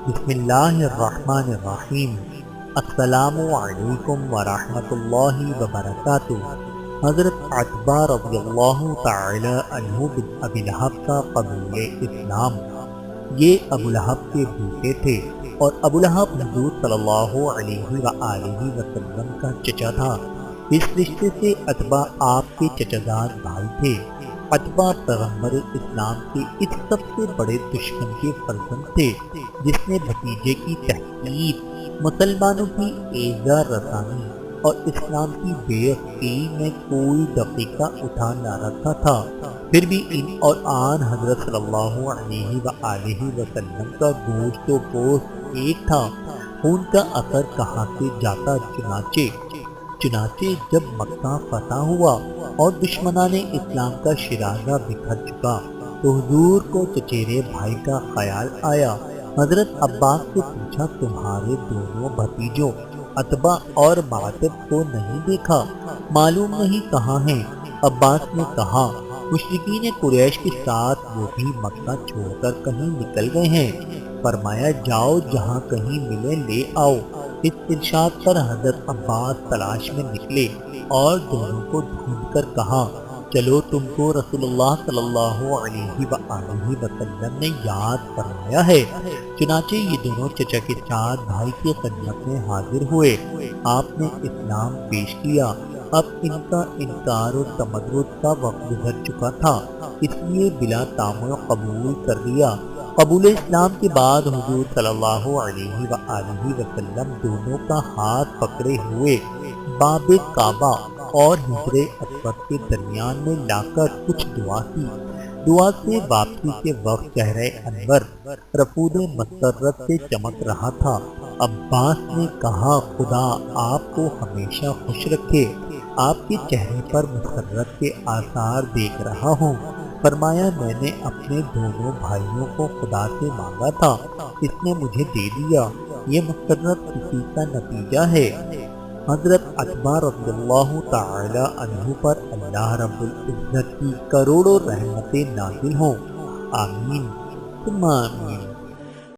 بسم اللہ الرحمن الرحیم۔ السلام علیکم ورحمۃ اللہ وبرکاتہ۔ حضرت عتبہ رضی اللہ تعالی عنہ بن ابی لہب کا قبول اسلام۔ یہ ابو لہب کے بیٹے تھے اور ابو لہب حضور صلی اللہ علیہ وآلہ وسلم کا چچا تھا۔ اس رشتے سے عتبہ آپ کے چچازاد بھائی تھے۔ عتبہ پیغمبر اسلام کے اس سب سے بڑے دشمن کے فرزند تھے جس نے بھتیجے کی تحقیر، مسلمانوں کی ایذا رسانی اور اسلام کی بے عقلی میں کوئی دقیقہ اٹھا نہ رکھا تھا۔ پھر بھی ان اور آن حضرت صلی اللہ علیہ وآلہ وسلم کا گوشت و گوشت ایک تھا، خون کا اثر کہاں سے جاتا۔ چنانچہ جب مکہ فتح ہوا اور دشمنان اسلام کا شرارہ بکھر چکا تو حضور کو چچیرے بھائی کا خیال آیا۔ حضرت عباس سے پوچھا، تمہارے دونوں بھتیجوں عتبہ اور معتب کو نہیں دیکھا، معلوم نہیں کہاں ہیں؟ عباس نے کہا، مشرکین قریش کے ساتھ وہ بھی مکہ چھوڑ کر کہیں نکل گئے ہیں۔ فرمایا، جاؤ جہاں کہیں ملے لے آؤ۔ اس ارشاد پر حضرت عباس تلاش میں نکلے اور دونوں کو ڈھونڈ کر کہا، چلو تم کو رسول اللہ صلی اللہ علیہ وآلہ وسلم نے یاد فرمایا ہے۔ چنانچہ یہ دونوں چچا کے ساتھ بھائی کی خدمت میں حاضر ہوئے۔ آپ نے اسلام پیش کیا۔ اب ان کا انکار و تمرد کا وقت گزر چکا تھا، اس لیے بلا تامل قبول کر لیا۔ قبول اسلام کے بعد حضور صلی اللہ علیہ وآلہ وسلم دونوں کا ہاتھ پکڑے ہوئے باب کعبہ اور حجر اسود کے درمیان میں لا کر کچھ دعا کی۔ دعا سے واپسی کے وقت چہرہ انور رفود مسرت سے چمک رہا تھا۔ عباس نے کہا، خدا آپ کو ہمیشہ خوش رکھے، آپ کے چہرے پر مسرت کے آثار دیکھ رہا ہوں۔ فرمایا، میں نے اپنے دونوں بھائیوں کو خدا سے مانگا تھا، اس نے مجھے دے دیا، یہ مسرت اسی کا نتیجہ ہے۔ حضرت عتبہ رضی اللہ تعالی عنہ پر اللہ رب العزت کی کروڑوں رحمتیں نازل ہوں۔ آمین ثم آمین۔